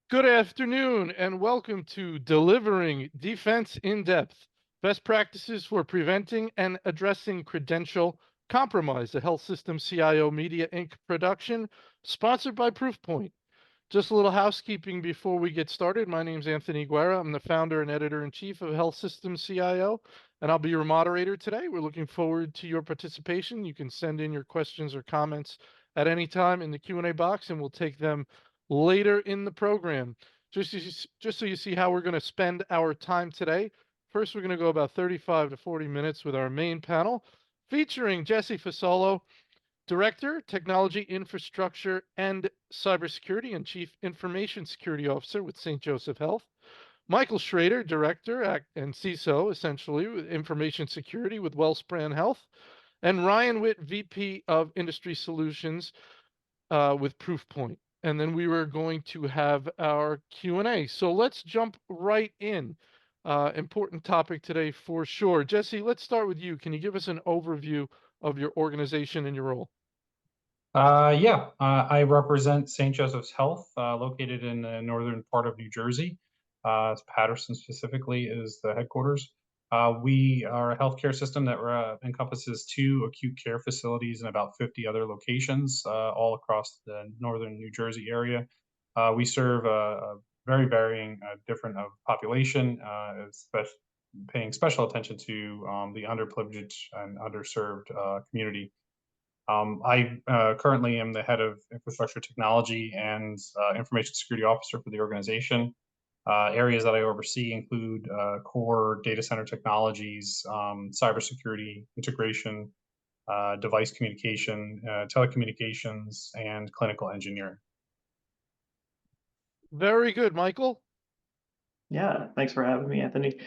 Good afternoon and welcome to Delivering Defense in Depth, Best Practices for Preventing and Addressing Credential Compromise, the Health System CIO Media Inc. production, sponsored by Proofpoint. Just a little housekeeping before we get started. My name is Anthony Guerra. I'm the founder and editor-in-chief of Health System CIO, and I'll be your moderator today. We're looking forward to your participation. You can send in your questions or comments at any time in the Q&A box, and we'll take them later in the program. Just so you see how we're going to spend our time today. First, we're going to go about 35 to 40 minutes with our main panel, featuring Jesse Fasolo, Director, Technology Infrastructure and Cybersecurity and Chief Information Security Officer with St. Joseph Health. Michael Schrader, Director and CISO, essentially, with Information Security with Wellspring Health. And Ryan Witt, VP of Industry Solutions with Proofpoint. And then we were going to have our Q&A. So let's jump right in. Important topic today for sure. Jesse, let's start with you. Can you give us an overview of your organization and your role? I represent St. Joseph's Health, located in the northern part of New Jersey. Patterson specifically is the headquarters. We are a healthcare system that encompasses 2 acute care facilities and about 50 other locations all across the northern New Jersey area. We serve a very varying different population, paying special attention to the underprivileged and underserved community. I currently am the head of infrastructure technology and information security officer for the organization. Areas that I oversee include core data center technologies, cybersecurity, integration, device communication, telecommunications, and clinical engineering. Very good, Michael. Yeah, thanks for having me, Anthony.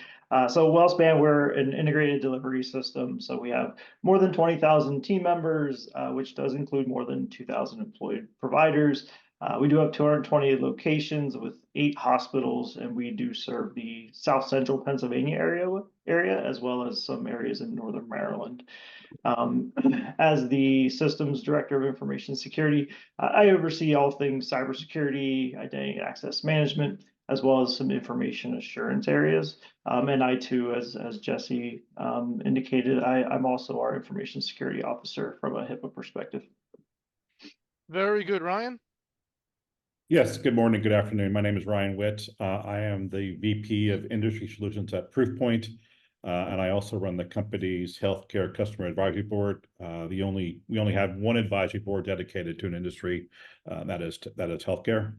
So Wellspan, we're an integrated delivery system. So we have more than 20,000 team members, which does include more than 2,000 employed providers. We do have 220 locations with 8 hospitals, and we do serve the South Central Pennsylvania area as well as some areas in Northern Maryland. As the systems director of information security, I oversee all things cybersecurity, identity and access management, as well as some information assurance areas. And I too, as Jesse indicated, I'm also our information security officer from a HIPAA perspective. Very good, Ryan. Yes, good morning, good afternoon. My name is Ryan Witt. I am the VP of Industry Solutions at Proofpoint, and I also run the company's healthcare customer advisory board. We only have one advisory board dedicated to an industry, that is healthcare.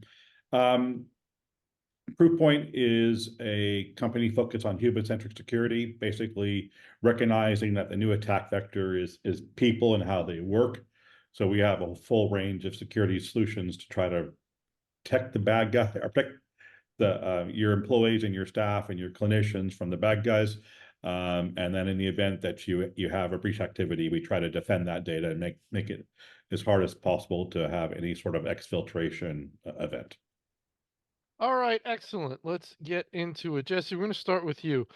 Proofpoint is a company focused on human-centric security, basically recognizing that the new attack vector is people and how they work. So we have a full range of security solutions to try to protect the bad guy, or protect your employees and your staff and your clinicians from the bad guys. And then in the event that you have a breach activity, we try to defend that data and make it as hard as possible to have any sort of exfiltration event. All right, excellent. Let's get into it. Jesse, we're going to start with you.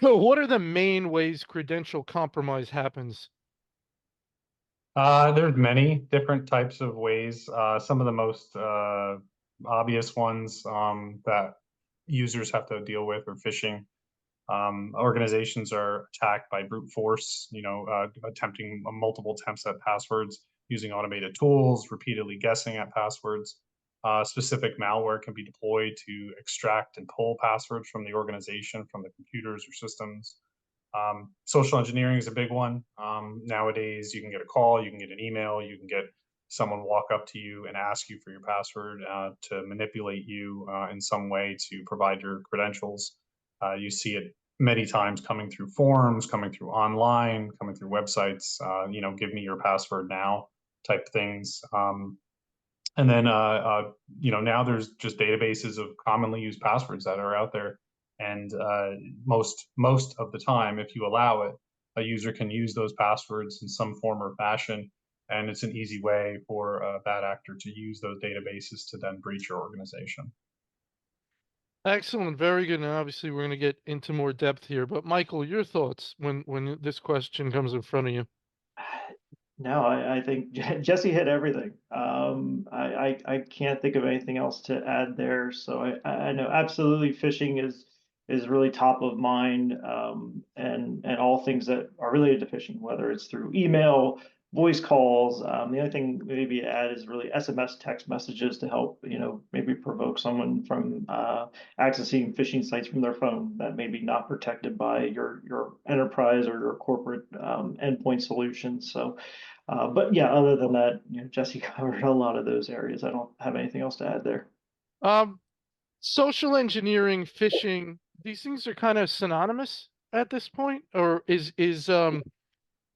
What are the main ways credential compromise happens? There's many different types of ways. Some of the most obvious ones that users have to deal with are phishing. Organizations are attacked by brute force, attempting multiple attempts at passwords, using automated tools, repeatedly guessing at passwords. Specific malware can be deployed to extract and pull passwords from the organization, from the computers or systems. Social engineering is a big one. Nowadays, you can get a call, you can get an email, you can get someone walk up to you and ask you for your password to manipulate you in some way to provide your credentials. You see it many times coming through forums, coming through online, coming through websites, give me your password now type things. And then, now there's just databases of commonly used passwords that are out there. And most of the time, if you allow it, a user can use those passwords in some form or fashion. And it's an easy way for a bad actor to use those databases to then breach your organization. Excellent, very good. And obviously, we're going to get into more depth here. But Michael, your thoughts when this question comes in front of you? No, I think Jesse hit everything. I can't think of anything else to add there. So I know absolutely phishing is really top of mind, and all things that are related to phishing, whether it's through email, voice calls. The only thing maybe to add is really SMS text messages to help, maybe provoke someone from accessing phishing sites from their phone that may be not protected by your enterprise or your corporate endpoint solutions. So. But yeah, other than that, Jesse covered a lot of those areas. I don't have anything else to add there. Um, Social engineering, phishing, these things are kind of synonymous at this point, or is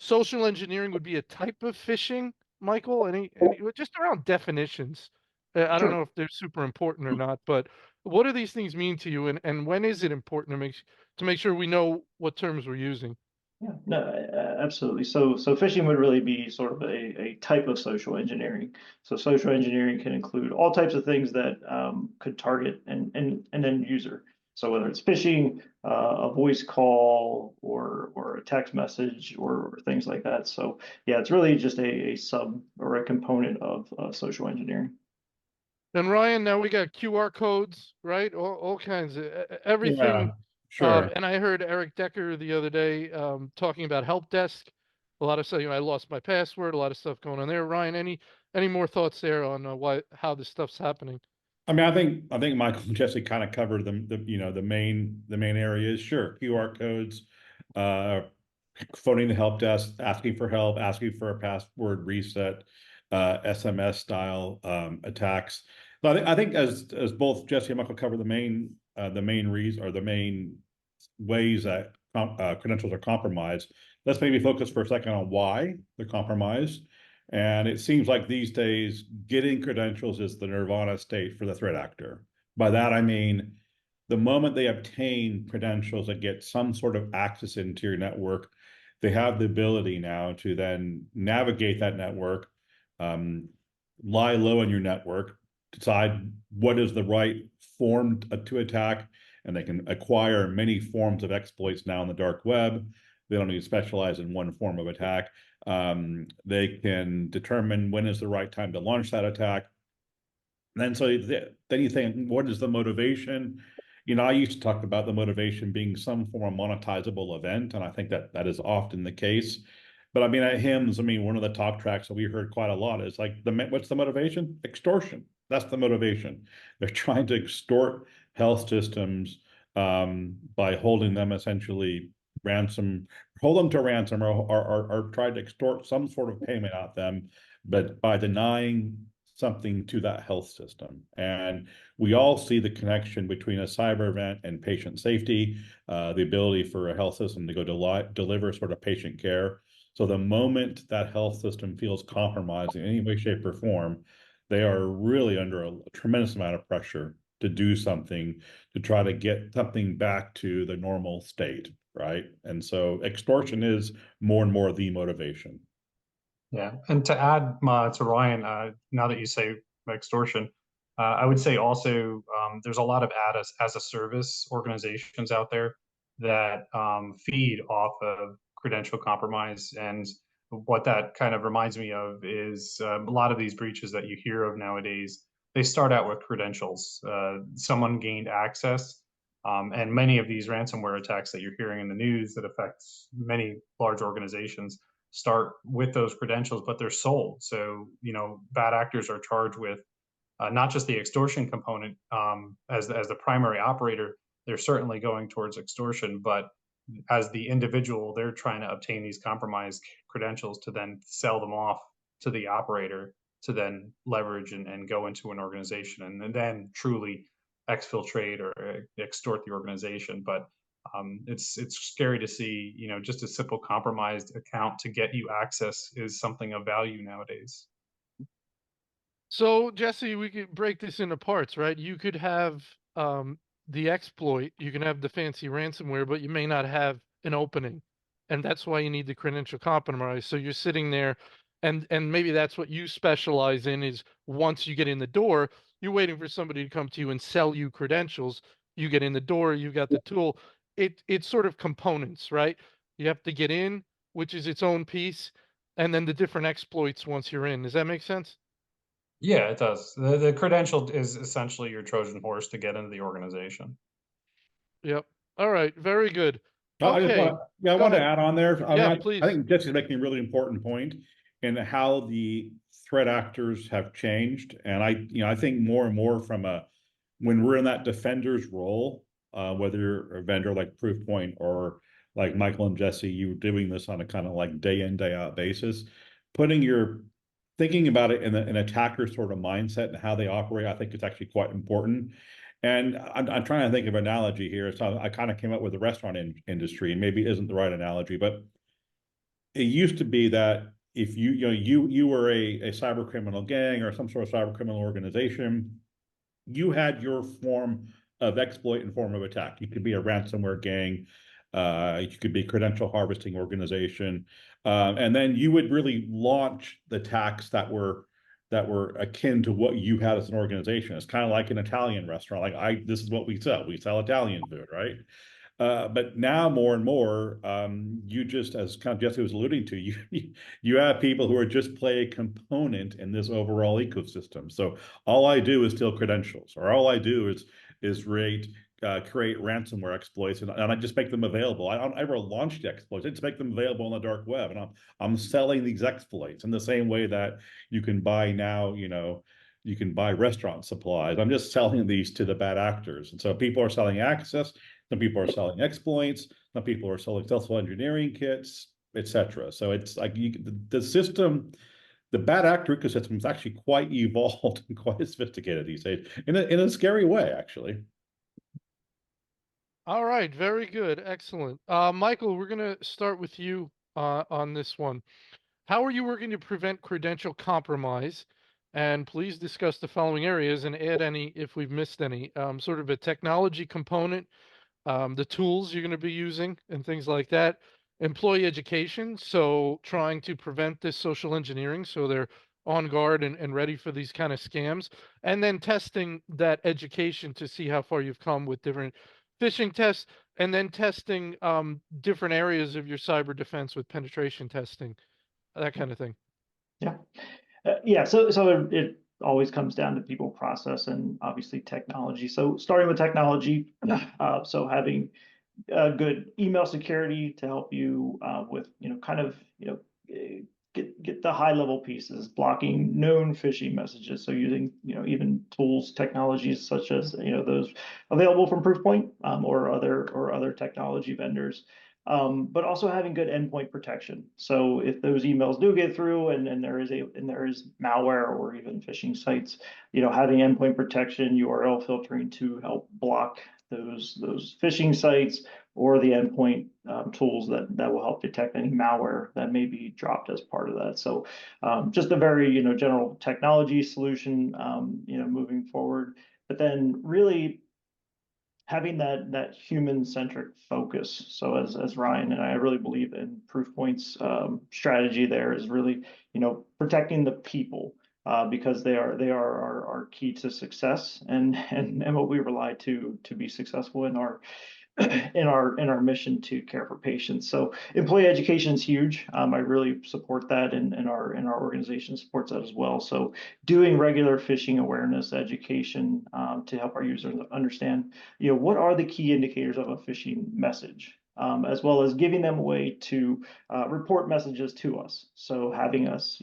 social engineering would be a type of phishing, Michael? Well, just around definitions. I don't Sure. know if they're super important or not, but what do these things mean to you, and when is it important to make sure we know what terms we're using? Yeah, no, absolutely. So phishing would really be sort of a type of social engineering. So social engineering can include all types of things that could target an end user. So whether it's phishing, a voice call, or a text message, or things like that. So yeah, it's really just a sub or a component of social engineering. And Ryan, now we got QR codes, right? All kinds of everything. Yeah, sure. And I heard Eric Decker the other day talking about help desk. A lot of stuff, I lost my password. A lot of stuff going on there. Ryan, any more thoughts there on how this stuff's happening? I mean, I think Michael and Jesse kind of covered the main areas. Sure, QR codes, uh, phoning the help desk, asking for help, asking for a password reset, SMS style attacks. But I think as both Jesse and Michael cover the main reason or the main ways that credentials are compromised. Let's maybe focus for a second on why they're compromised. And it seems like these days, getting credentials is the nirvana state for the threat actor. By that, I mean, the moment they obtain credentials that get some sort of access into your network, they have the ability now to then navigate that network, um, lie low in your network, decide what is the right form to attack, and they can acquire many forms of exploits now in the dark web. They don't need to specialize in one form of attack. They can determine when is the right time to launch that attack. And then then you think, what is the motivation? I used to talk about the motivation being some form of monetizable event, and I think that is often the case. But I mean, at HIMSS, one of the talk tracks that we heard quite a lot is like, what's the motivation? Extortion. That's the motivation. They're trying to extort health systems by holding them essentially hold them to ransom, or try to extort some sort of payment out them, but by denying something to that health system. And we all see the connection between a cyber event and patient safety, the ability for a health system to go deliver sort of patient care. So the moment that health system feels compromised in any way, shape, or form, they are really under a tremendous amount of pressure to do something to try to get something back to the normal state, right? And so extortion is more and more the motivation. Yeah, and to add to Ryan, now that you say extortion, I would say also there's a lot of as a service organizations out there that feed off of credential compromise. And what that kind of reminds me of is a lot of these breaches that you hear of nowadays, they start out with credentials. Someone gained access, and many of these ransomware attacks that you're hearing in the news that affects many large organizations start with those credentials, but they're sold. So, bad actors are charged with not just the extortion component as the primary operator. They're certainly going towards extortion, but as the individual, they're trying to obtain these compromised credentials to then sell them off to the operator to then leverage and go into an organization and then truly exfiltrate or extort the organization. But it's scary to see, just a simple compromised account to get you access is something of value nowadays. So, Jesse, we could break this into parts, right? You could have the exploit, you can have the fancy ransomware, but you may not have an opening. And that's why you need the credential compromise. So you're sitting there and maybe that's what you specialize in is once you get in the door, you're waiting for somebody to come to you and sell you credentials. You get in the door, you got the tool. It's sort of components, right? You have to get in, which is its own piece. and then the different exploits once you're in. Does that make sense? Yeah, it does. The credential is essentially your Trojan horse to get into the organization. Yep. All right. Very good. I just Okay. want, yeah, I Go want to ahead. add on there. I mean, Yeah, I please. think Jesse's making a really important point in how the threat actors have changed. And I think more and more from when we're in that defender's role, whether you're a vendor like Proofpoint or like Michael and Jesse, you were doing this on a kind of like day in, day out basis, thinking about it in an attacker sort of mindset and how they operate, I think it's actually quite important. And I'm trying to think of an analogy here. So I kind of came up with the restaurant industry, and maybe it isn't the right analogy, but it used to be that if you were a cyber criminal gang or some sort of cyber criminal organization, you had your form of exploit and form of attack. You could be a ransomware gang, you could be a credential harvesting organization, and then you would really launch the attacks that were akin to what you had as an organization. It's kind of like an Italian restaurant. This is what we sell. We sell Italian food, right? But now more and more, you just, as kind of Jesse was alluding to, you have people who are just play a component in this overall ecosystem. So all I do is steal credentials, or all I do is create ransomware exploits, and I just make them available. I don't ever launch the exploits; I just make them available on the dark web, and I'm selling these exploits in the same way that you can buy now. You can buy restaurant supplies. I'm just selling these to the bad actors, and so people are selling access. Some people are selling exploits. Some people are selling social engineering kits, etc. So it's like the system, the bad actor ecosystem is actually quite evolved and quite sophisticated these days, in a scary way, actually. All right. Very good. Excellent. Michael, we're going to start with you on this one. How are you working to prevent credential compromise? And please discuss the following areas and add any if we've missed any. Sort of a technology component, the tools you're going to be using and things like that. Employee education, so trying to prevent this social engineering so they're on guard and ready for these kind of scams. And then testing that education to see how far you've come with different phishing tests, and then testing different areas of your cyber defense with penetration testing, that kind of thing. Yeah. Yeah, so it always comes down to people, process, and obviously technology. So starting with technology, so having good email security to help you with kind of get the high level pieces, blocking known phishing messages. So using even tools, technologies such as those available from Proofpoint or other technology vendors. But also having good endpoint protection. So if those emails do get through and there is malware or even phishing sites, having endpoint protection, URL filtering to help block those phishing sites or the endpoint tools that will help detect any malware that may be dropped as part of that. So just a very general technology solution moving forward, but then really having that human-centric focus. So as Ryan and I really believe in Proofpoint's strategy there is really, protecting the people because they are our key to success and what we rely to be successful in our in our mission to care for patients. So employee education is huge. I really support that, and our organization supports that as well. So doing regular phishing awareness education to help our users understand, what are the key indicators of a phishing message. As well as giving them a way to report messages to us. So having us,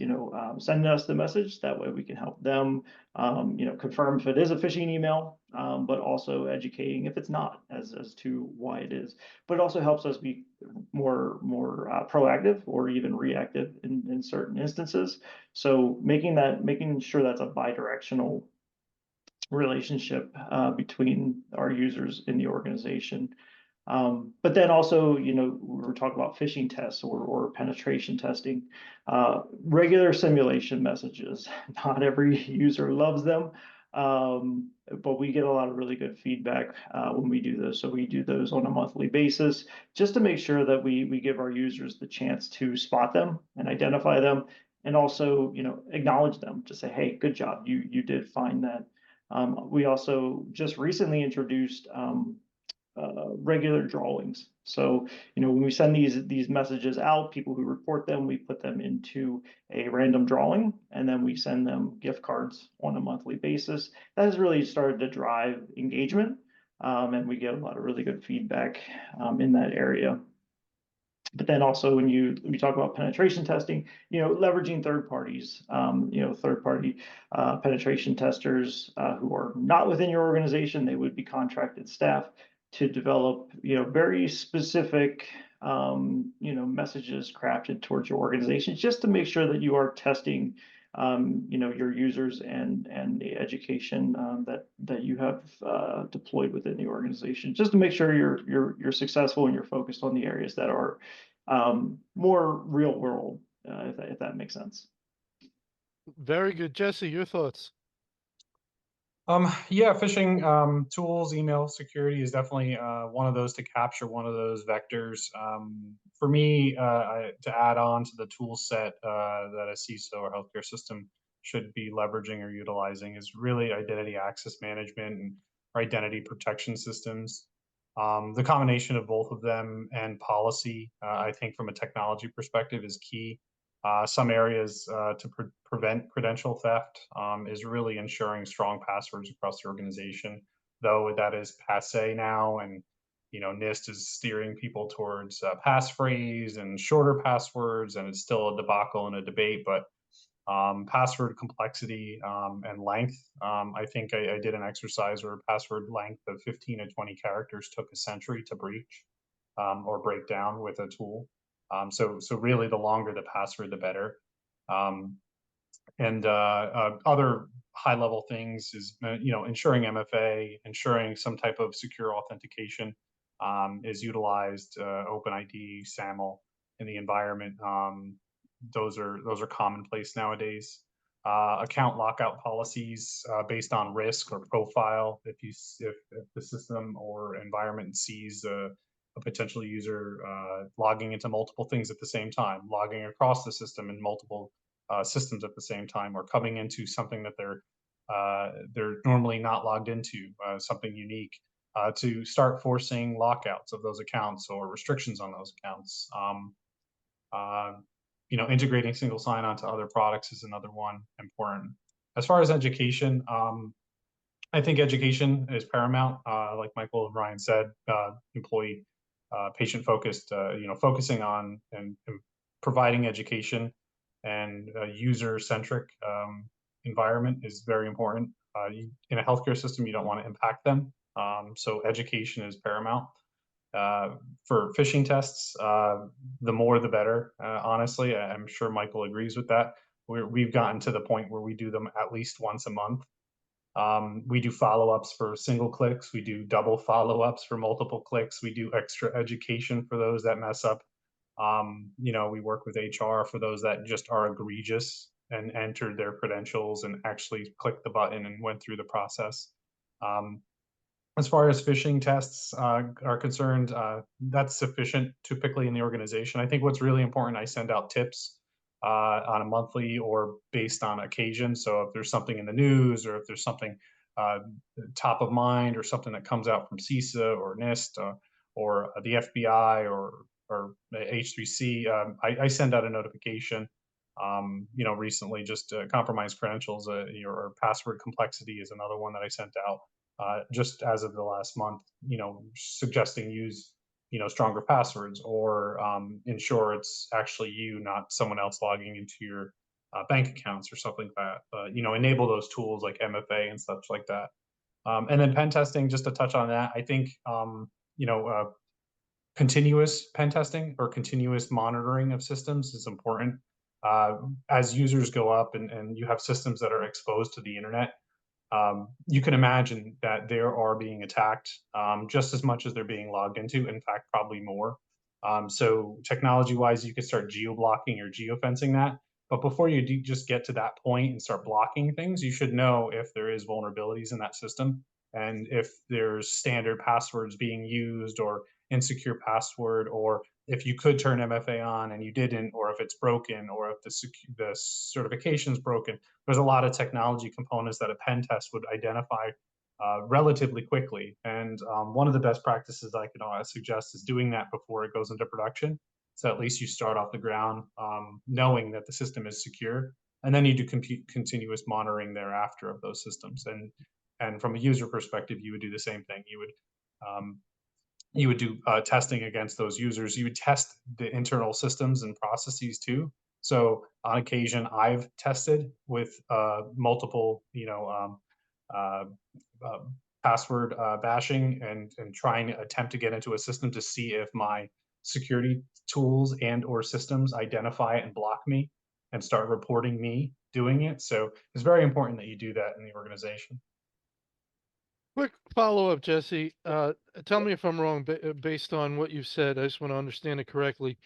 send us the message. That way we can help them, confirm if it is a phishing email, but also educating if it's not, as to why it is. But it also helps us be more proactive or even reactive in certain instances. So making sure that's a bi-directional relationship between our users in the organization. But then also, we're talking about phishing tests or penetration testing, regular simulation messages. Not every user loves them, but we get a lot of really good feedback when we do those. So we do those on a monthly basis just to make sure that we give our users the chance to spot them and identify them, and also, acknowledge them to say, hey, good job, you did find that. We also just recently introduced regular drawings. So, when we send these messages out, people who report them, we put them into a random drawing, and then we send them gift cards on a monthly basis. That has really started to drive engagement, and we get a lot of really good feedback in that area. But then also when we talk about penetration testing, leveraging third parties, third party penetration testers who are not within your organization, they would be contracted staff to develop, very specific, messages crafted towards your organization, just to make sure that you are testing, your users and the education that you have deployed within the organization, just to make sure you're successful and you're focused on the areas that are more real world, if that makes sense. Very good. Jesse, your thoughts? Yeah, phishing tools, email security is definitely one of those to capture one of those vectors. For me, to add on to the tool set that a CISO or healthcare system should be leveraging or utilizing is really identity access management and identity protection systems. The combination of both of them and policy, I think from a technology perspective, is key. Some areas to prevent credential theft is really ensuring strong passwords across the organization, though that is passe now, and NIST is steering people towards passphrase and shorter passwords, and it's still a debacle and a debate. But password complexity and length, I think I did an exercise where password length of 15 to 20 characters took a century to breach or break down with a tool. So really, the longer the password, the better. And other high-level things is, ensuring MFA, ensuring some type of secure authentication is utilized, OpenID, SAML in the environment. Those are commonplace nowadays. Account lockout policies based on risk or profile. If the system or environment sees a potential user logging into multiple things at the same time, logging across the system in multiple systems at the same time, or coming into something that they're normally not logged into, something unique, to start forcing lockouts of those accounts or restrictions on those accounts. Integrating single sign-on to other products is another one important. As far as education, I think education is paramount. Like Michael and Ryan said, employee, patient-focused, focusing on and providing education and a user-centric environment is very important. In a healthcare system, you don't want to impact them. So education is paramount. For phishing tests, the more the better. Honestly, I'm sure Michael agrees with that. We've gotten to the point where we do them at least once a month. We do follow-ups for single clicks. We do double follow-ups for multiple clicks. We do extra education for those that mess up. We work with HR for those that just are egregious and entered their credentials and actually clicked the button and went through the process. As far as phishing tests are concerned, that's sufficient typically in the organization. I think what's really important, I send out tips on a monthly or based on occasion. So if there's something in the news, or if there's something top of mind, or something that comes out from CISA or NIST or the FBI or H3C, I send out a notification. Recently, just compromised credentials or password complexity is another one that I sent out just as of the last month. Suggesting use stronger passwords, or ensure it's actually you, not someone else logging into your bank accounts or something like that. Enable those tools like MFA and such like that. And then pen testing, just to touch on that, I think continuous pen testing or continuous monitoring of systems is important. As users go up and you have systems that are exposed to the internet, you can imagine that they are being attacked just as much as they're being logged into, in fact, probably more. So technology-wise, you could start geo-blocking or geofencing that. But before you do just get to that point and start blocking things, you should know if there is vulnerabilities in that system, and if there's standard passwords being used, or insecure password, or if you could turn MFA on and you didn't, or if it's broken, or if the certification's broken. There's a lot of technology components that a pen test would identify relatively quickly. And one of the best practices I can suggest is doing that before it goes into production. So at least you start off the ground knowing that the system is secure, and then you do continuous monitoring thereafter of those systems. And from a user perspective, you would do the same thing. You would do testing against those users. You would test the internal systems and processes too. So on occasion, I've tested with multiple, uh, password bashing and trying to attempt to get into a system to see if my security tools and or systems identify it and block me and start reporting me doing it. So it's very important that you do that in the organization. Quick follow-up, Jesse. Tell me if I'm wrong, based on what you said. I just want to understand it correctly.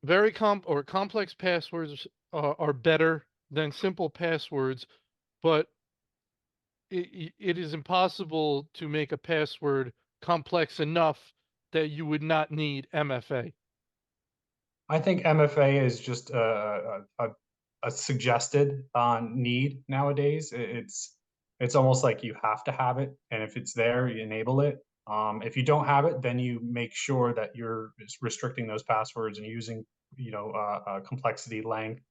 Very complex passwords are better than simple passwords, but it is impossible to make a password complex enough that you would not need MFA. I think MFA is just a suggested need nowadays. It's almost like you have to have it, and if it's there, you enable it. If you don't have it, then you make sure that you're restricting those passwords and using, complexity, length,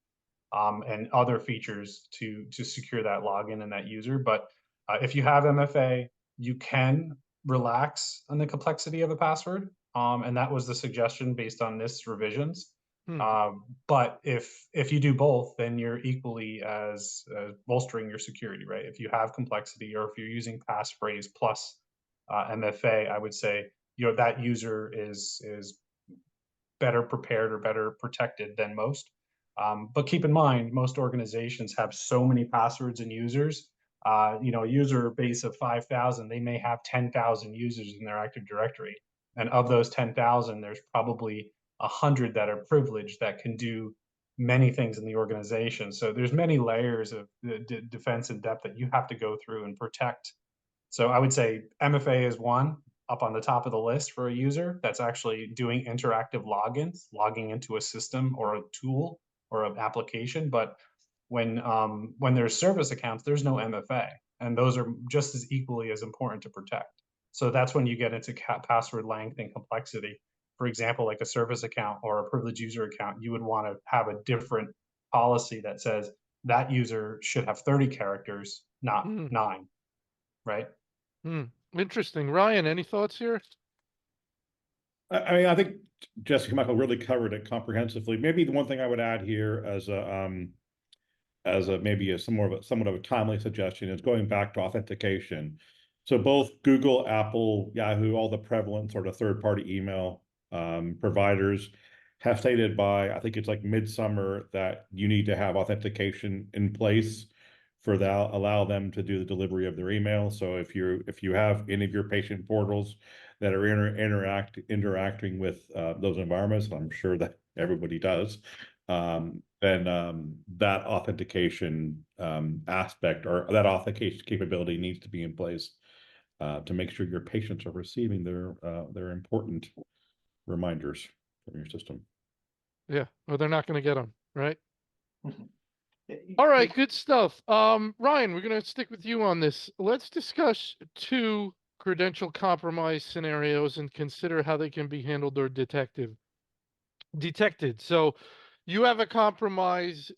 and other features to secure that login and that user. But if you have MFA, you can relax on the complexity of a password, and that was the suggestion based on this revisions. Hmm. But if you do both, then you're equally as bolstering your security, right? If you have complexity, or if you're using passphrase plus MFA, I would say that user is better prepared or better protected than most. But keep in mind, most organizations have so many passwords and users. A user base of 5,000, they may have 10,000 users in their Active Directory. And of those 10,000, there's probably 100 that are privileged that can do many things in the organization. So there's many layers of defense in depth that you have to go through and protect. So I would say MFA is one up on the top of the list for a user that's actually doing interactive logins, logging into a system or a tool or an application. But when there's service accounts, there's no MFA, and those are just as equally as important to protect. So that's when you get into password length and complexity. For example, like a service account or a privileged user account, you would want to have a different policy that says that user should have 30 characters, not 9, right? Interesting. Ryan, any thoughts here? I mean, I think Jessica Michael really covered it comprehensively. Maybe the one thing I would add here as somewhat of a timely suggestion is going back to authentication. So both Google, Apple, Yahoo, all the prevalent sort of third-party email providers have stated by, I think it's like midsummer, that you need to have authentication in place for that, allow them to do the delivery of their email. So if you have any of your patient portals that are interacting with those environments, I'm sure that everybody does, then that authentication aspect, or that authentication capability, needs to be in place to make sure your patients are receiving their important reminders from your system. Yeah, or they're not going to get them, right? Mhm. All right, good stuff. Ryan, we're going to stick with you on this. Let's discuss 2 credential compromise scenarios and consider how they can be handled or detected. So you have a compromise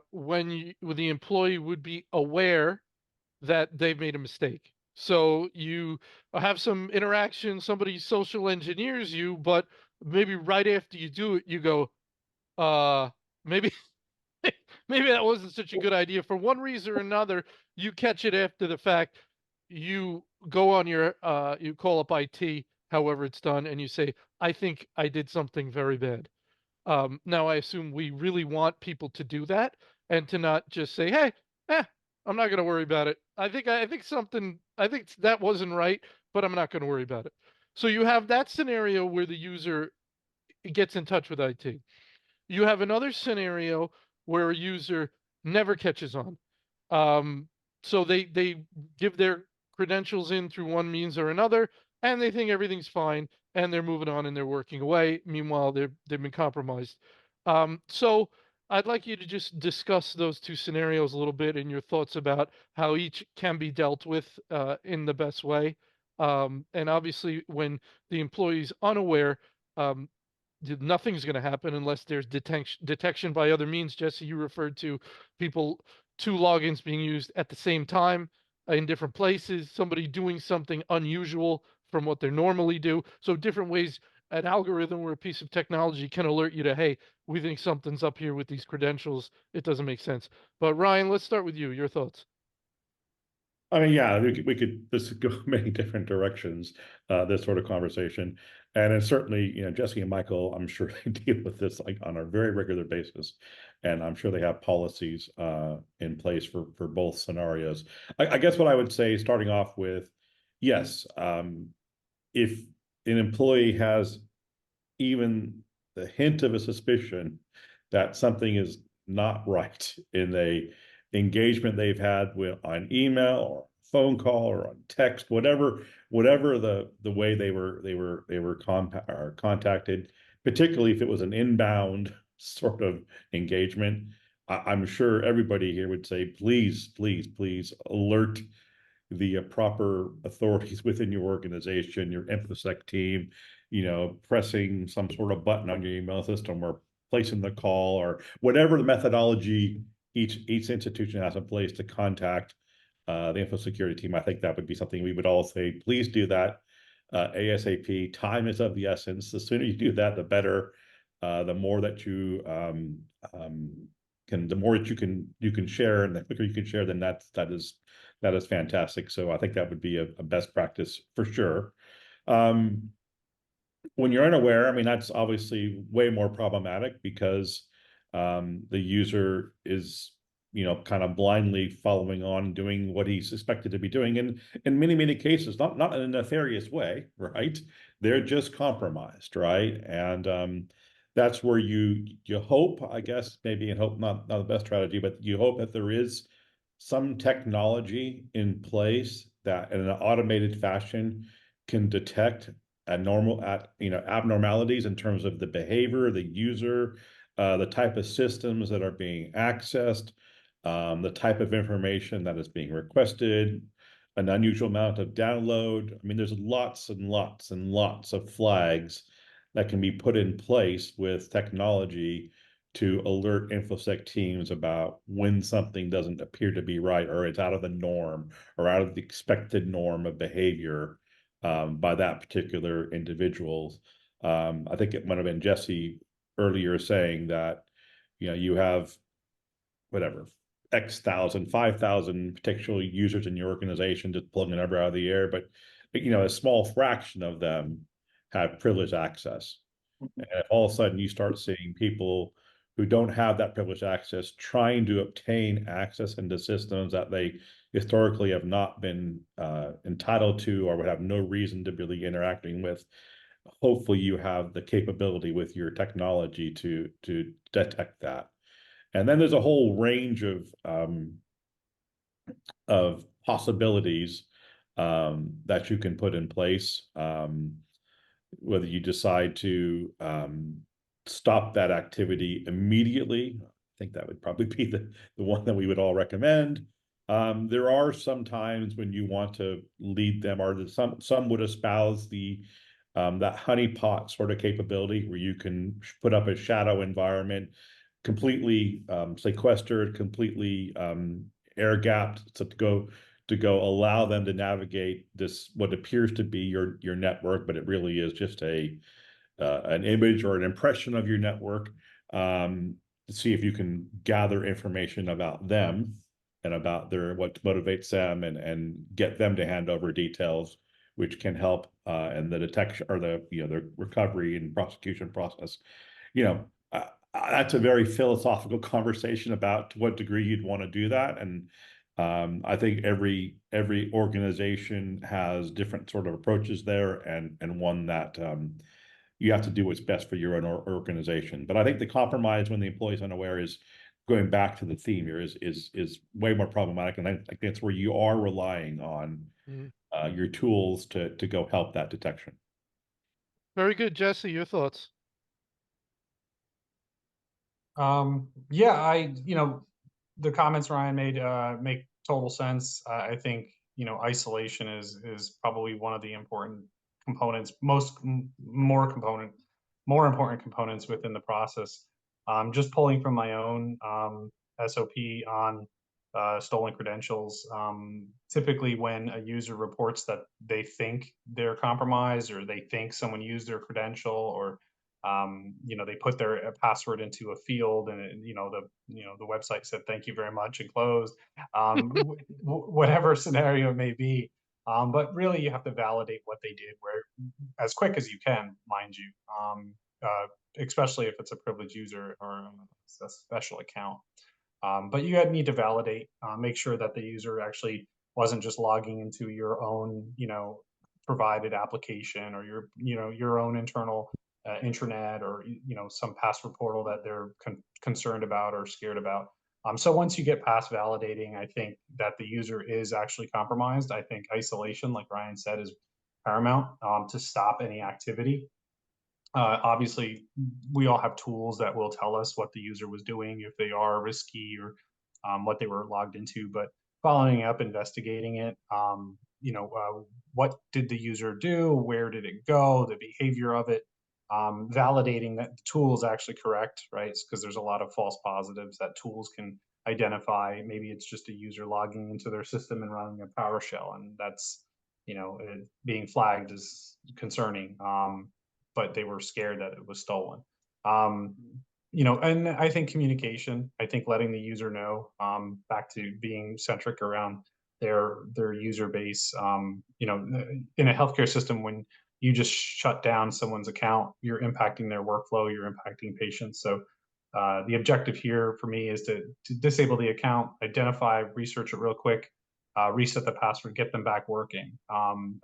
when the employee would be aware that they've made a mistake. So you have some interaction, somebody social engineers you, but maybe right after you do it, you go, maybe maybe that wasn't such a good idea. For one reason or another, you catch it after the fact. You go on your you call up IT, however it's done, and you say, I think I did something very bad. Now I assume we really want people to do that and to not just say, hey, I'm not going to worry about it. I think that wasn't right, but I'm not going to worry about it. So you have that scenario where the user gets in touch with IT. You have another scenario where a user never catches on. So they give their credentials in through one means or another, and they think everything's fine, and they're moving on and they're working away. Meanwhile, they've been compromised. So I'd like you to just discuss those two scenarios a little bit and your thoughts about how each can be dealt with in the best way. And obviously, when the employee's unaware, um, nothing's going to happen unless there's detection by other means. Jesse, you referred to people, two logins being used at the same time in different places, somebody doing something unusual from what they normally do. So different ways an algorithm or a piece of technology can alert you to, hey, we think something's up here with these credentials. It doesn't make sense. But Ryan, let's start with you. Your thoughts. I mean, yeah, this could go many different directions, this sort of conversation. And it's certainly, Jesse and Michael, I'm sure they deal with this like on a very regular basis. And I'm sure they have policies in place for both scenarios. I guess what I would say, starting off with, yes, if an employee has even the hint of a suspicion that something is not right in a engagement they've had with on email or phone call or on text, whatever the way they were contacted, particularly if it was an inbound sort of engagement. I'm sure everybody here would say, please, please, please alert the proper authorities within your organization, your InfoSec team, pressing some sort of button on your email system or placing the call or whatever the methodology each institution has in place to contact the info security team. I think that would be something we would all say, please do that ASAP. Time is of the essence. The sooner you do that, the better. The more that you the more that you can share, and the quicker you can share, then that is fantastic. So I think that would be a best practice for sure. When you're unaware, I mean, that's obviously way more problematic because the user is, kind of blindly following on doing what he's expected to be doing. And in many, many cases, not in a nefarious way, right? They're just compromised, right? And that's where you hope, I guess, maybe, and hope not the best strategy, but you hope that there is some technology in place that in an automated fashion can detect abnormalities in terms of the behavior, the user, the type of systems that are being accessed, the type of information that is being requested, an unusual amount of download. I mean, there's lots and lots and lots of flags that can be put in place with technology to alert InfoSec teams about when something doesn't appear to be right, or it's out of the norm or out of the expected norm of behavior by that particular individual. I think it might have been Jesse earlier saying that, you have whatever, X thousand, 5,000 potential users in your organization, just pulling a number out of the air, but a small fraction of them have privileged access. And if all of a sudden you start seeing people who don't have that privileged access trying to obtain access into systems that they historically have not been entitled to or would have no reason to really interacting with, hopefully you have the capability with your technology to detect that. And then there's a whole range of possibilities that you can put in place. Whether you decide to stop that activity immediately, I think that would probably be the one that we would all recommend. There are some times when you want to lead them, or some would espouse that honeypot sort of capability where you can put up a shadow environment, completely sequestered, completely air gapped, to go allow them to navigate this, what appears to be your network, but it really is just an image or an impression of your network, to see if you can gather information about them and about what motivates them, and get them to hand over details which can help in the detection or the recovery and prosecution process. That's a very philosophical conversation about to what degree you'd want to do that. And I think every organization has different sort of approaches there, and one that you have to do what's best for your own organization. But I think the compromise when the employee is unaware is, going back to the theme here, is way more problematic. And I think that's where you are relying on your tools to go help that detection. Very good, Jesse. Your thoughts. Yeah, the comments Ryan made make total sense. I think, isolation is probably one of the important components, more important components within the process. Just pulling from my own SOP on stolen credentials. Typically, when a user reports that they think they're compromised, or they think someone used their credential, or they put their password into a field, and the website said thank you very much and closed. Whatever scenario it may be. But really, you have to validate what they did where as quick as you can, mind you. Especially if it's a privileged user or a special account. But you need to validate, make sure that the user actually wasn't just logging into your own, provided application, or your own internal intranet, or some password portal that they're concerned about or scared about. So once you get past validating, I think that the user is actually compromised. I think isolation, like Ryan said, is paramount to stop any activity. Obviously, we all have tools that will tell us what the user was doing, if they are risky, or what they were logged into. But following up, investigating it, what did the user do? Where did it go? The behavior of it, validating that the tool is actually correct, right? Because there's a lot of false positives that tools can identify. Maybe it's just a user logging into their system and running a PowerShell, and that's being flagged as concerning. But they were scared that it was stolen. And I think communication, I think letting the user know, back to being centric around their user base. In a healthcare system, when you just shut down someone's account, you're impacting their workflow, you're impacting patients. So the objective here for me is to disable the account, identify, research it real quick, reset the password, get them back working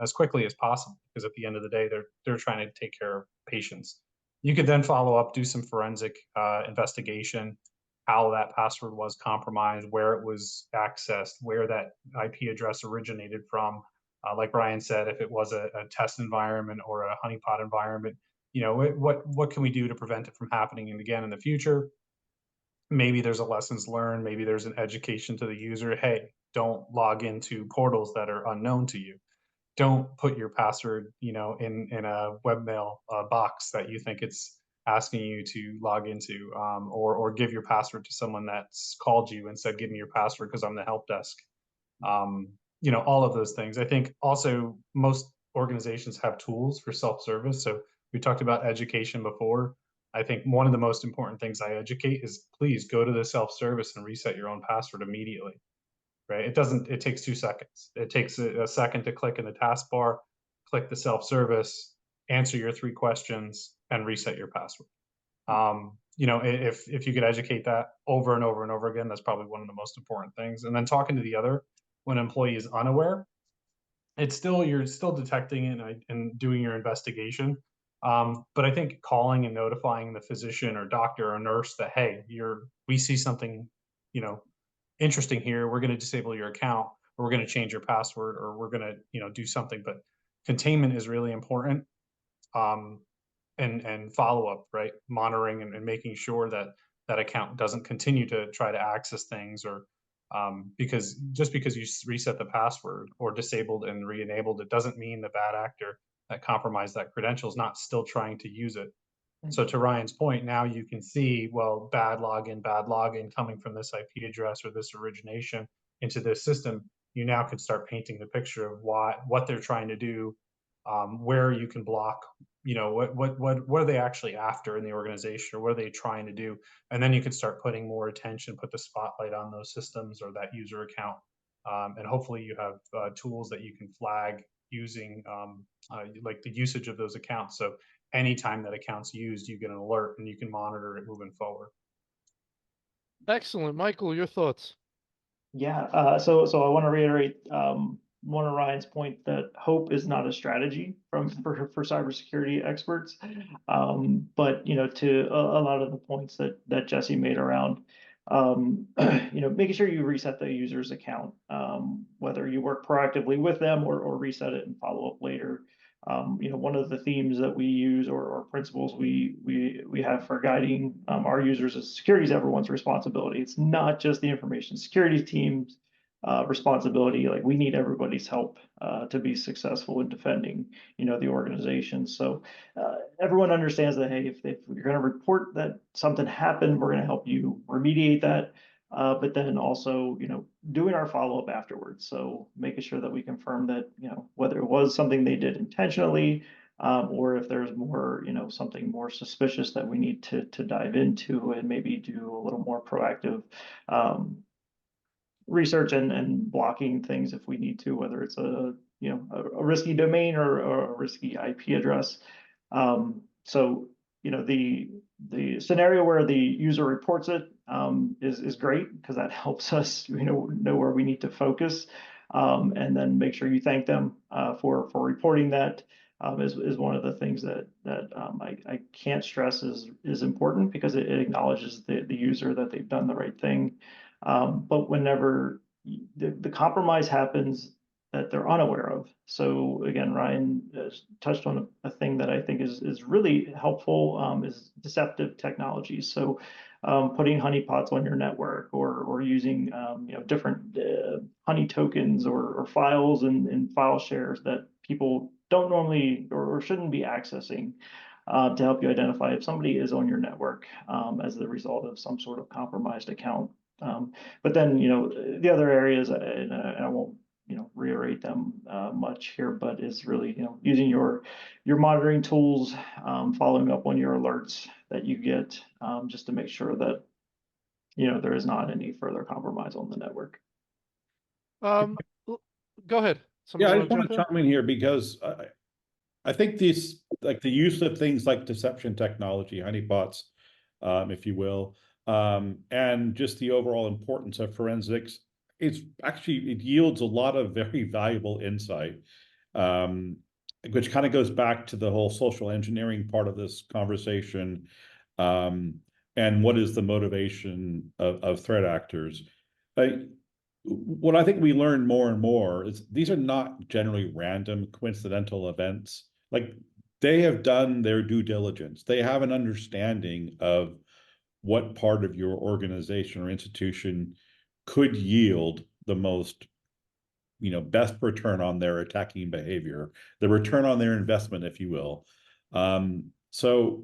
as quickly as possible. Because at the end of the day, they're trying to take care of patients. You could then follow up, do some forensic investigation, how that password was compromised, where it was accessed, where that IP address originated from. Like Ryan said, if it was a test environment or a honeypot environment, what can we do to prevent it from happening again in the future? Maybe there's a lessons learned. Maybe there's an education to the user. Hey, don't log into portals that are unknown to you. Don't put your password, in a webmail box that you think it's asking you to log into, or give your password to someone that's called you and said, give me your password because I'm the help desk. All of those things. I think also most organizations have tools for self-service. So we talked about education before. I think one of the most important things I educate is, please go to the self-service and reset your own password immediately. Right? It takes 2 seconds. It takes a second to click in the taskbar, click the self-service, answer your 3 questions, and reset your password. If you could educate that over and over and over again, that's probably one of the most important things. And then talking to the other, when an employee is unaware, you're still detecting it and doing your investigation. But I think calling and notifying the physician or doctor or nurse that, hey, we see something, interesting here. We're going to disable your account, or we're going to change your password, or we're going to, do something. But containment is really important. And follow up, right? Monitoring and making sure that that account doesn't continue to try to access things, or because you reset the password or disabled and re-enabled, it doesn't mean the bad actor that compromised that credential is not still trying to use it. So to Ryan's point, now you can see, well, bad login coming from this IP address or this origination into this system. You now can start painting the picture of what they're trying to do, where you can block, what are they actually after in the organization, or what are they trying to do? And then you can start putting more attention, put the spotlight on those systems or that user account. And hopefully you have tools that you can flag using like the usage of those accounts. So anytime that account's used, you get an alert and you can monitor it moving forward. Excellent. Michael, your thoughts? Yeah, so I want to reiterate one of Ryan's point that hope is not a strategy for cybersecurity experts, but to a lot of the points that Jesse made around making sure you reset the user's account, whether you work proactively with them or reset it and follow up later. one of the themes that we use or principles we have for guiding our users is security is everyone's responsibility. It's not just the information security team's responsibility. Like, we need everybody's help to be successful in defending, the organization. So everyone understands that, hey, if you're going to report that something happened, we're going to help you remediate that. But then also, doing our follow-up afterwards. So making sure that we confirm that, whether it was something they did intentionally, or if there's more, something more suspicious that we need to dive into and maybe do a little more proactive research and blocking things if we need to, whether it's a risky domain or a risky IP address. So the scenario where the user reports it is great, because that helps us know where we need to focus, and then make sure you thank them for reporting that. Is one of the things that I can't stress is important, because it acknowledges the user that they've done the right thing. But whenever the compromise happens that they're unaware of. So again, Ryan touched on a thing that I think is really helpful, is deceptive technologies. So putting honeypots on your network, or using different honey tokens or files and file shares that people don't normally or shouldn't be accessing, to help you identify if somebody is on your network as the result of some sort of compromised account. But then, the other areas, and I won't, reiterate them much here, but is really, using your monitoring tools, following up on your alerts that you get, just to make sure that, there is not any further compromise on the network. Go ahead. Yeah, I Somebody just want to jump chime in here, because I think these, like the use of things like deception technology, honeypots, if you will, and just the overall importance of forensics, it yields a lot of very valuable insight, which kind of goes back to the whole social engineering part of this conversation, and what is the motivation of threat actors. What I think we learn more and more is these are not generally random, coincidental events. Like, they have done their due diligence. They have an understanding of what part of your organization or institution could yield the most, best return on their attacking behavior, the return on their investment, if you will. So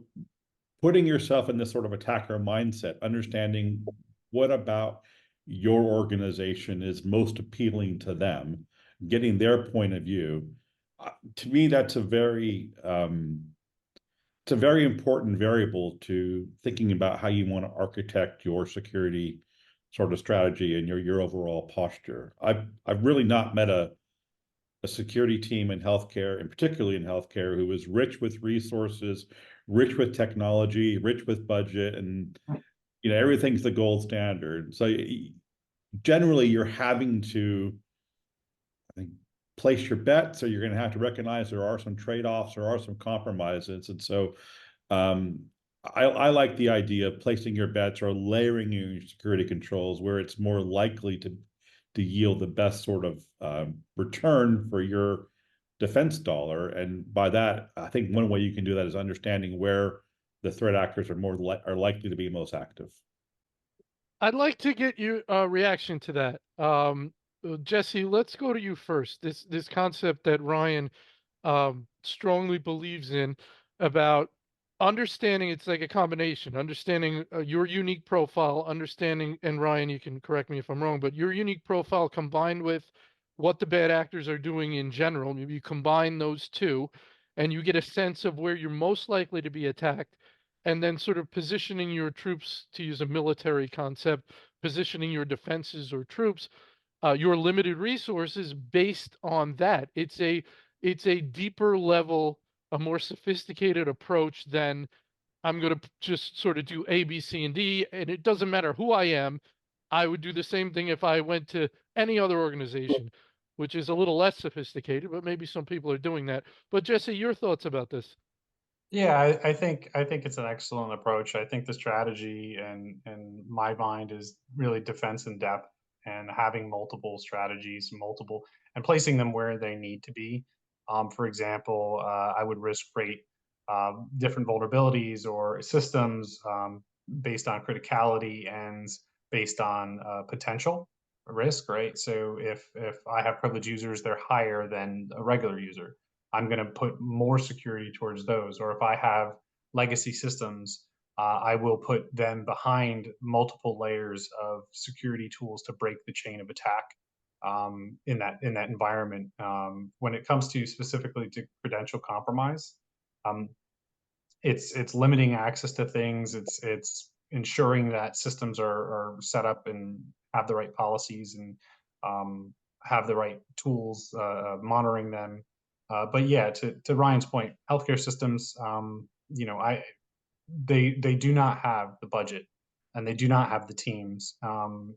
putting yourself in this sort of attacker mindset, understanding what about your organization is most appealing to them, getting their point of view, to me, that's a very important variable to thinking about how you want to architect your security sort of strategy and your overall posture. I've really not met a security team in healthcare, and particularly in healthcare, who is rich with resources, rich with technology, rich with budget, and everything's the gold standard. So generally, you're having to, I think, place your bets, or you're going to have to recognize there are some trade-offs, there are some compromises. And so I like the idea of placing your bets or layering your security controls where it's more likely to yield the best sort of return for your defense dollar. And by that, I think one way you can do that is understanding where the threat actors are likely to be most active. I'd like to get your reaction to that. Jesse, let's go to you first. This concept that Ryan strongly believes in, about understanding, it's like a combination, understanding your unique profile, understanding, and Ryan, you can correct me if I'm wrong, but your unique profile combined with what the bad actors are doing in general, maybe you combine those two and you get a sense of where you're most likely to be attacked, and then sort of positioning your troops, to use a military concept, positioning your defenses or troops, your limited resources based on that. It's a deeper level, a more sophisticated approach than I'm going to just sort of do A, B, C, and D, and it doesn't matter who I am. I would do the same thing if I went to any other organization, which is a little less sophisticated, but maybe some people are doing that. But Jesse, your thoughts about this? Yeah, I think it's an excellent approach. I think the strategy in my mind is really defense in depth, and having multiple strategies, and placing them where they need to be. For example, I would risk rate different vulnerabilities or systems based on criticality and based on potential risk, right? So if I have privileged users, they're higher than a regular user. I'm going to put more security towards those. Or if I have legacy systems, I will put them behind multiple layers of security tools to break the chain of attack in that environment. When it comes to specifically to credential compromise, it's limiting access to things. It's ensuring that systems are set up and have the right policies and have the right tools monitoring them. But yeah, to Ryan's point, healthcare systems, you know, they do not have the budget and they do not have the teams.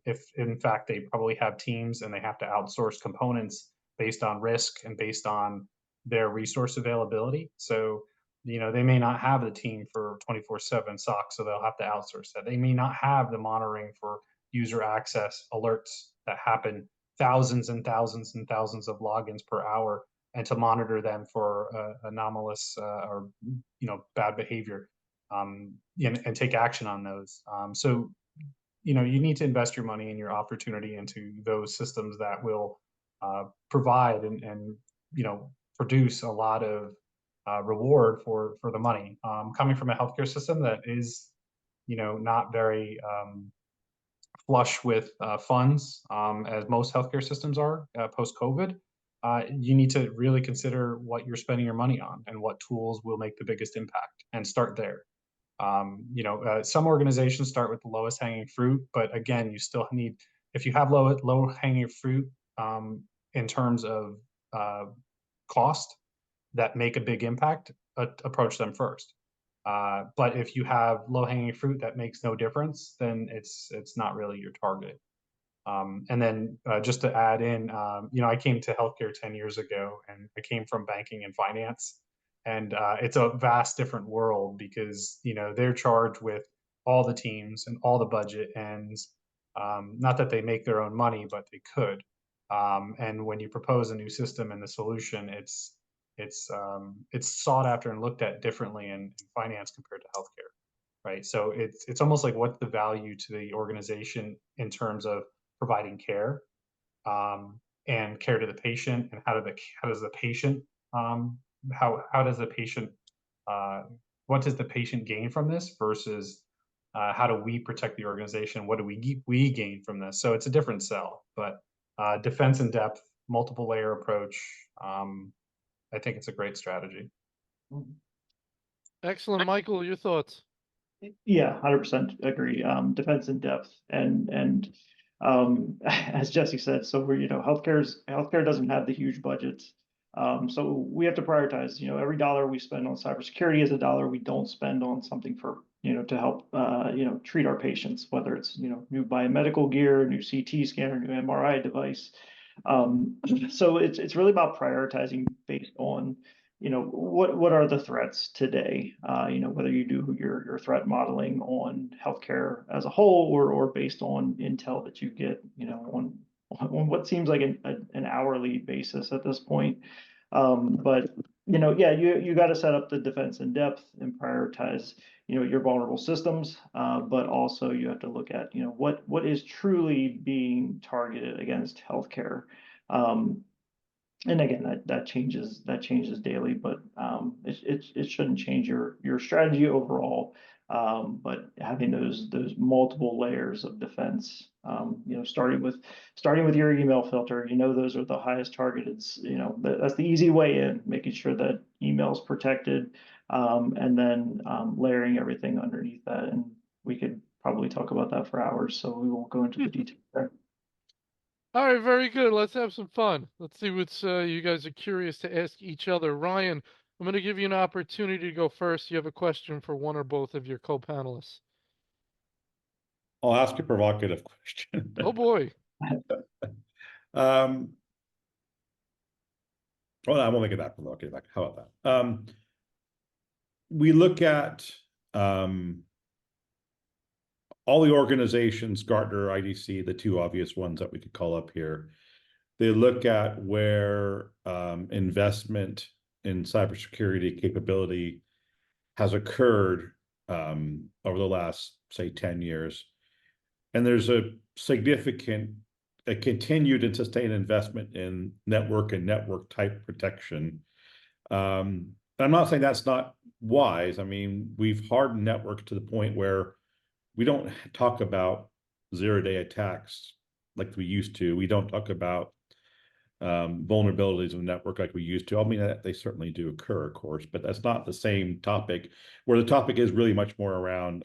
If in fact they probably have teams and they have to outsource components based on risk and based on their resource availability. So, you know, they may not have the team for 24/7 SOC, so they'll have to outsource that. They may not have the monitoring for user access alerts that happen thousands and thousands and thousands of logins per hour, and to monitor them for anomalous or you know bad behavior. And take action on those. So, you know, you need to invest your money and your opportunity into those systems that will provide and you know produce a lot of reward for the money. Coming from a healthcare system that is, you know, not very flush with funds, as most healthcare systems are post-COVID. You need to really consider what you're spending your money on and what tools will make the biggest impact, and start there. You know, some organizations start with the lowest hanging fruit, but again, you still need, if you have low hanging fruit in terms of cost that make a big impact, approach them first. But if you have low hanging fruit that makes no difference, then it's not really your target. And then just to add in, you know, I came to healthcare 10 years ago, and I came from banking and finance. And it's a vast different world because, you know, they're charged with all the teams and all the budget. And not that they make their own money, but they could. And when you propose a new system and the solution, it's sought after and looked at differently in finance compared to healthcare, right? So it's almost like what's the value to the organization in terms of providing care and care to the patient, and how does the patient how does the patient what does the patient gain from this versus how do we protect the organization? What do we gain from this? So it's a different sell, but defense in depth, multiple layer approach. I think it's a great strategy. Excellent, Michael. Your thoughts? Yeah, 100% agree. Defense in depth and as Jesse said, so we're, you know, healthcare doesn't have the huge budgets. So we have to prioritize, you know, every dollar we spend on cybersecurity is a dollar we don't spend on something for, you know, to help, you know, treat our patients, whether it's, you know, new biomedical gear, new CT scanner, new MRI device. So it's really about prioritizing based on, you know, what are the threats today? You know, whether you do your threat modeling on healthcare as a whole, or based on intel that you get, you know, on what seems like an hourly basis at this point. But you know, yeah, you got to set up the defense in depth and prioritize, you know, your vulnerable systems. But also you have to look at, you know, what is truly being targeted against healthcare. And again, that changes daily, but it shouldn't change your strategy overall. But having those multiple layers of defense, you know, starting with your email filter, you know, those are the highest targeted. You know, that's the easy way in, making sure that email's protected, and then layering everything underneath that. And we could probably talk about that for hours, so we won't go into the details there. All right, very good. Let's have some fun. Let's see what's you guys are curious to ask each other. Ryan, I'm going to give you an opportunity to go first. You have a question for one or both of your co-panelists. I'll ask a provocative question. Oh boy. Well, I won't make it that provocative. How about that? We look at all the organizations, Gartner, IDC, the two obvious ones that we could call up here. they look at where investment in cybersecurity capability has occurred over the last, say, 10 years. And there's a continued and sustained investment in network and network type protection. And I'm not saying that's not wise. I mean, we've hardened networks to the point where we don't talk about zero-day attacks like we used to. We don't talk about vulnerabilities of the network like we used to. I mean, they certainly do occur, of course, but that's not the same topic. Where the topic is really much more around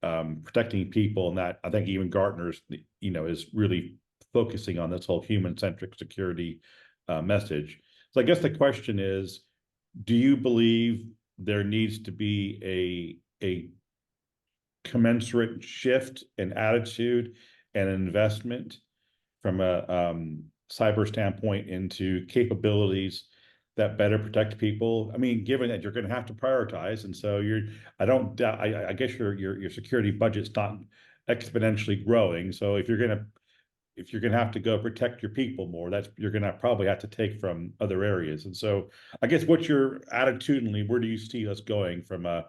protecting people, and that I think even Gartner's, is really focusing on this whole human-centric security message. So I guess the question is, do you believe there needs to be a commensurate shift in attitude and investment from a cyber standpoint into capabilities that better protect people? I mean, given that you're going to have to prioritize, and so I guess your security budget's not exponentially growing. So if you're going to have to go protect your people more, you're going to probably have to take from other areas. And so I guess what's your attitudinally, where do you see us going from an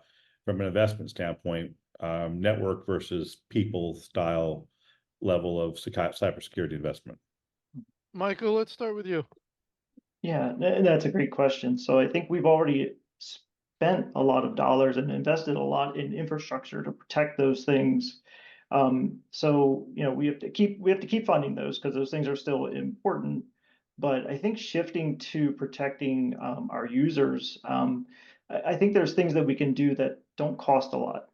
investment standpoint, network versus people style level of cybersecurity investment? Michael, let's start with you. Yeah, that's a great question. So I think we've already spent a lot of dollars and invested a lot in infrastructure to protect those things. So we have to keep funding those because those things are still important. But I think shifting to protecting our users, I think there's things that we can do that don't cost a lot.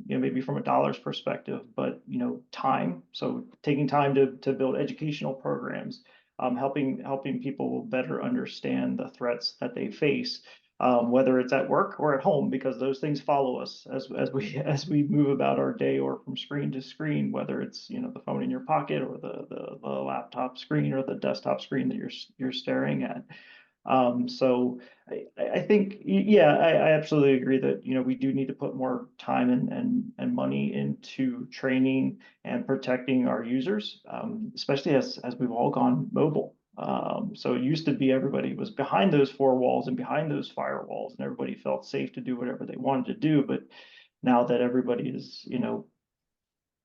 Maybe from a dollars perspective, but time. So taking time to build educational programs, helping people better understand the threats that they face, whether it's at work or at home, because those things follow us as we move about our day or from screen to screen, whether it's the phone in your pocket or the laptop screen or the desktop screen that you're staring at. So I think, yeah, I absolutely agree that we do need to put more time and money into training and protecting our users, especially as we've all gone mobile. So it used to be everybody was behind those four walls and behind those firewalls, and everybody felt safe to do whatever they wanted to do. But now that everybody is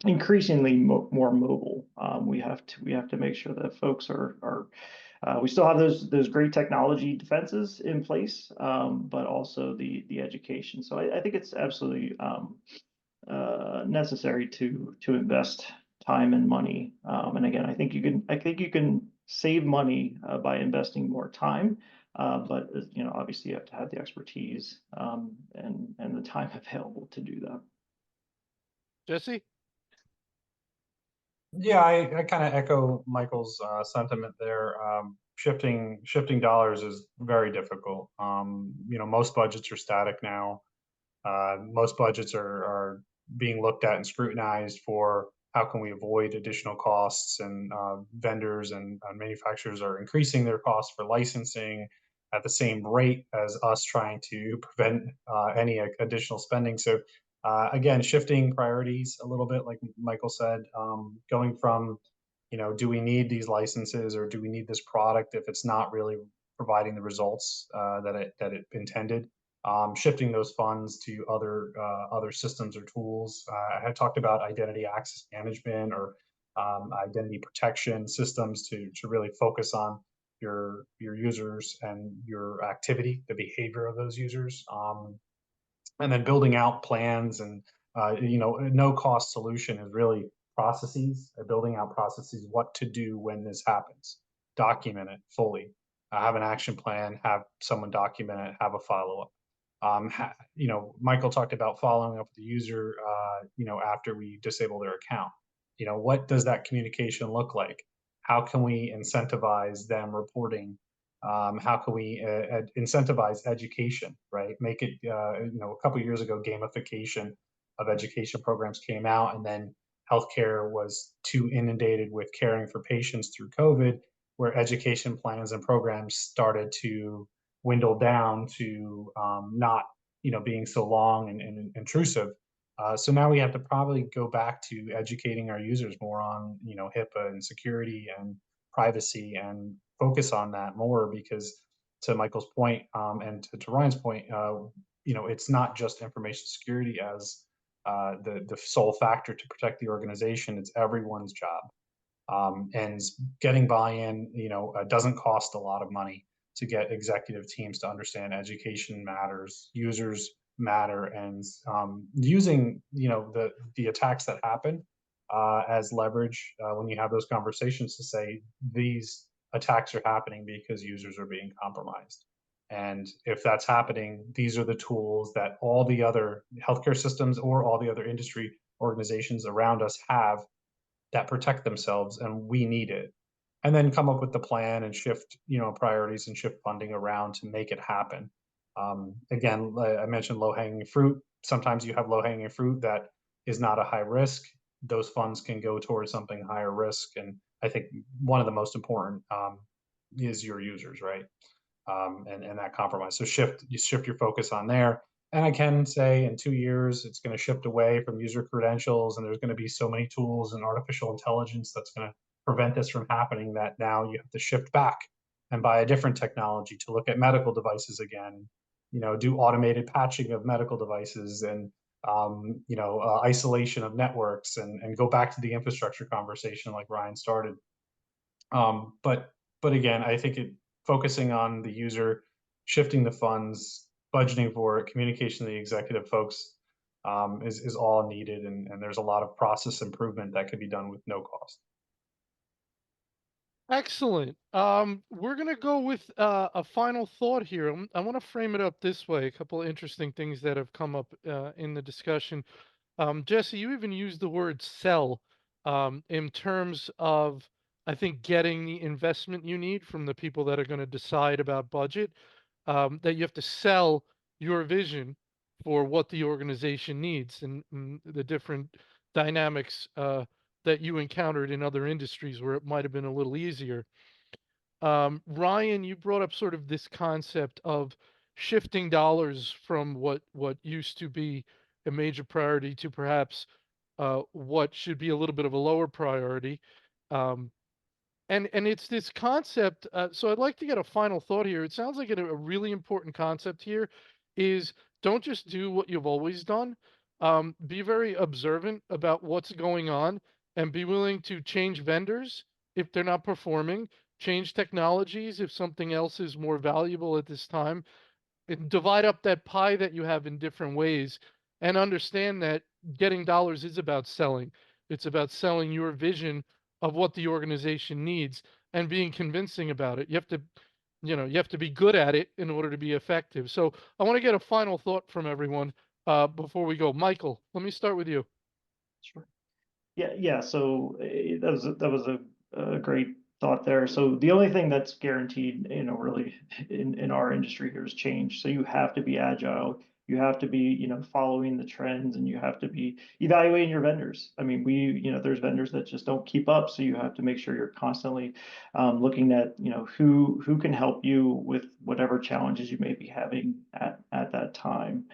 increasingly more mobile, we have to make sure that folks are we still have those great technology defenses in place, but also the education. So I think it's absolutely necessary to invest time and money. And again, I think you can save money by investing more time, but obviously you have to have the expertise and the time available to do that. Jesse? Yeah, I kind of echo Michael's sentiment there. Shifting dollars is very difficult. Most budgets are static now. Most budgets are being looked at and scrutinized for how can we avoid additional costs, and vendors and manufacturers are increasing their costs for licensing at the same rate as us trying to prevent any additional spending. So again, shifting priorities a little bit, like Michael said, going from, do we need these licenses or do we need this product if it's not really providing the results that it intended? Shifting those funds to other systems or tools. I had talked about identity access management or identity protection systems to really focus on your users and your activity, the behavior of those users. And then building out plans and no cost solution is really processes, building out processes, what to do when this happens, document it fully, have an action plan, have someone document it, have a follow-up. Michael talked about following up with the user after we disable their account. What does that communication look like? How can we incentivize them reporting? How can we incentivize education, right? Make it, a couple of years ago, gamification of education programs came out, and then healthcare was too inundated with caring for patients through COVID, where education plans and programs started to dwindle down to not, being so long and intrusive. So now we have to probably go back to educating our users more on, HIPAA and security and privacy and focus on that more, because to Michael's point, and to Ryan's point, it's not just information security as the sole factor to protect the organization. It's everyone's job. And getting buy-in, doesn't cost a lot of money to get executive teams to understand education matters, users matter, and using the attacks that happen as leverage when you have those conversations to say these attacks are happening because users are being compromised. And if that's happening, these are the tools that all the other healthcare systems or all the other industry organizations around us have that protect themselves, and we need it. And then come up with the plan and shift priorities and shift funding around to make it happen. Again, I mentioned low hanging fruit. Sometimes you have low hanging fruit that is not a high risk. Those funds can go towards something higher risk, and I think one of the most important is your users, right? And that compromise. So you shift your focus on there. And I can say in 2 years, it's going to shift away from user credentials, and there's going to be so many tools and artificial intelligence that's going to prevent this from happening, that now you have to shift back and buy a different technology to look at medical devices again, do automated patching of medical devices, and isolation of networks, and go back to the infrastructure conversation like Ryan started. But again, I think focusing on the user, shifting the funds, budgeting for it, communication to the executive folks is all needed, and there's a lot of process improvement that could be done with no cost. Excellent. We're gonna go with a final thought here. I want to frame it up this way. A couple of interesting things that have come up in the discussion. Jesse, you even used the word sell in terms of, I think, getting the investment you need from the people that are going to decide about budget. That you have to sell your vision for what the organization needs, and the different dynamics that you encountered in other industries where it might have been a little easier. Ryan, you brought up sort of this concept of shifting dollars from what used to be a major priority to perhaps what should be a little bit of a lower priority. Um, and it's this concept. So I'd like to get a final thought here. It sounds like a really important concept here is don't just do what you've always done. Be very observant about what's going on and be willing to change vendors if they're not performing, change technologies if something else is more valuable at this time, and divide up that pie that you have in different ways, and understand that getting dollars is about selling. It's about selling your vision of what the organization needs and being convincing about it. You have to be good at it in order to be effective. So I want to get a final thought from everyone before we go. Michael, let me start with you. Sure. Yeah. So that was a great thought there. So the only thing that's guaranteed, really in our industry here is change. So you have to be agile. You have to be, following the trends, and you have to be evaluating your vendors. I mean, there's vendors that just don't keep up. So you have to make sure you're constantly looking at, who can help you with whatever challenges you may be having at that time.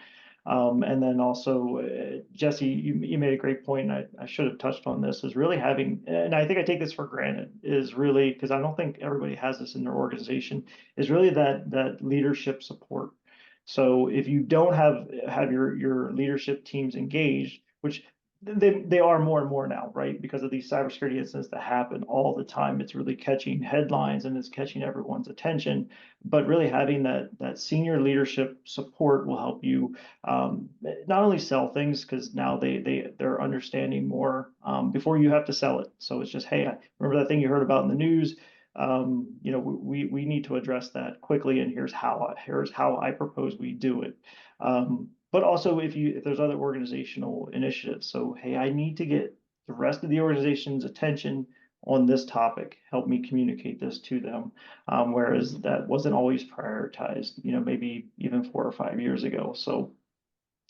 And then also, Jesse, you made a great point, and I should have touched on this, is really having, and I think I take this for granted, is really, because I don't think everybody has this in their organization, is really that leadership support. So if you don't have your leadership teams engaged, which they are more and more now, right? Because of these cybersecurity incidents that happen all the time, it's really catching headlines and it's catching everyone's attention. But really having that senior leadership support will help you not only sell things, because now they're understanding more before you have to sell it. So it's just, hey, remember that thing you heard about in the news? We need to address that quickly, and here's how I propose we do it. But also if there's other organizational initiatives. So, hey, I need to get the rest of the organization's attention on this topic. Help me communicate this to them. Whereas that wasn't always prioritized, maybe even 4 or 5 years ago. So,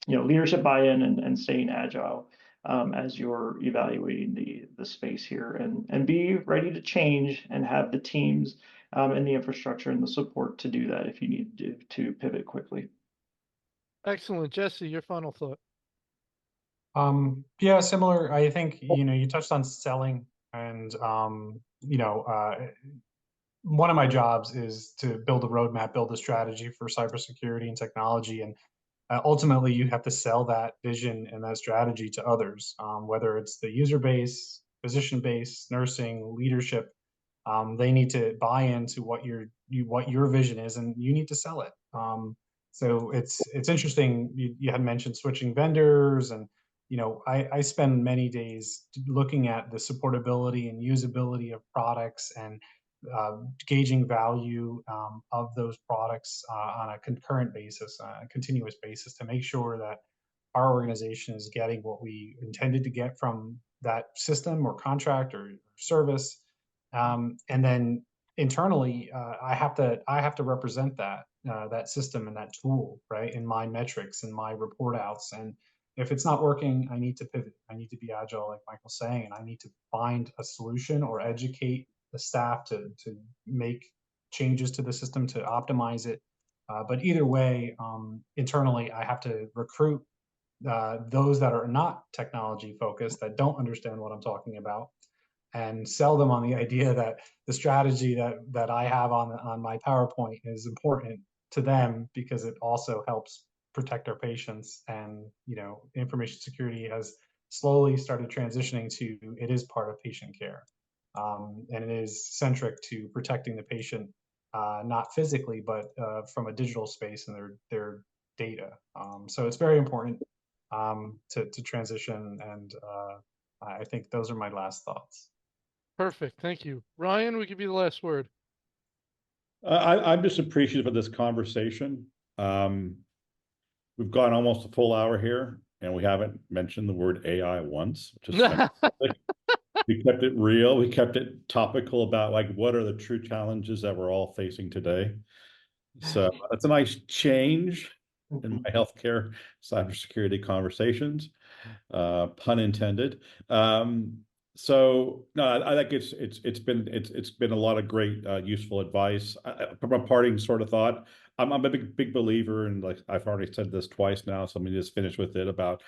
leadership buy-in and staying agile as you're evaluating the space here, and be ready to change and have the teams and the infrastructure and the support to do that if you need to pivot quickly. Excellent. Jesse, your final thought. Yeah, similar. I think, you touched on selling. And, one of my jobs is to build a roadmap, build a strategy for cybersecurity and technology. And ultimately, you have to sell that vision and that strategy to others, whether it's the user base, physician base, nursing, leadership. They need to buy into what what your vision is, and you need to sell it. So it's interesting. You had mentioned switching vendors, and I spend many days looking at the supportability and usability of products and gauging value of those products on a concurrent basis, a continuous basis, to make sure that our organization is getting what we intended to get from that system or contract or service. And then internally, I have to represent that system and that tool, right, in my metrics and my report outs. And if it's not working, I need to pivot. I need to be agile, like Michael's saying, and I need to find a solution or educate the staff to make changes to the system to optimize it. But either way, internally, I have to recruit those that are not technology focused, that don't understand what I'm talking about, and sell them on the idea that the strategy that I have on my PowerPoint is important to them, because it also helps protect our patients. And information security has slowly started transitioning to, it is part of patient care, and it is centric to protecting the patient, not physically, but from a digital space and their data. So it's very important to transition, and I think those are my last thoughts. Perfect. Thank you. Ryan, we give you the last word. I'm just appreciative of this conversation. We've gone almost a full hour here, and we haven't mentioned the word AI once, which is fantastic. We kept it real. We kept it topical about like what are the true challenges that we're all facing today. So that's a nice change in my healthcare cybersecurity conversations, pun intended. So no, I think it's been a lot of great useful advice. From a parting sort of thought, I'm a big believer in, like I've already said this twice now, so let me just finish with it about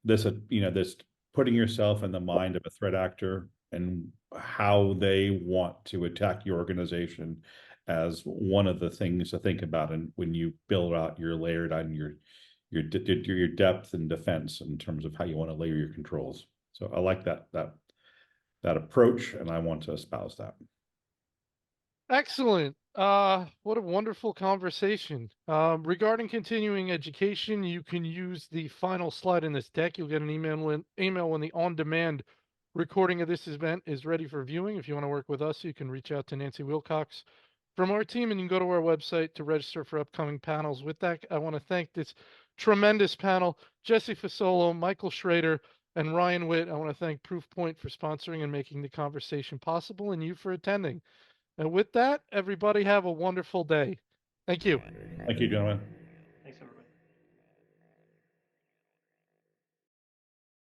this. This putting yourself in the mind of a threat actor and how they want to attack your organization as one of the things to think about, and when you build out your layered on your depth and defense in terms of how you want to layer your controls. So I like that approach, and I want to espouse that. Excellent. What a wonderful conversation. Regarding continuing education, you can use the final slide in this deck. You'll get an email when the on-demand recording of this event is ready for viewing. If you want to work with us, you can reach out to Nancy Wilcox from our team, and you can go to our website to register for upcoming panels. With that, I want to thank this tremendous panel, Jesse Fasolo, Michael Schrader, and Ryan Witt. I want to thank Proofpoint for sponsoring and making the conversation possible, and you for attending. And with that, everybody have a wonderful day. Thank you. Thank you, gentlemen.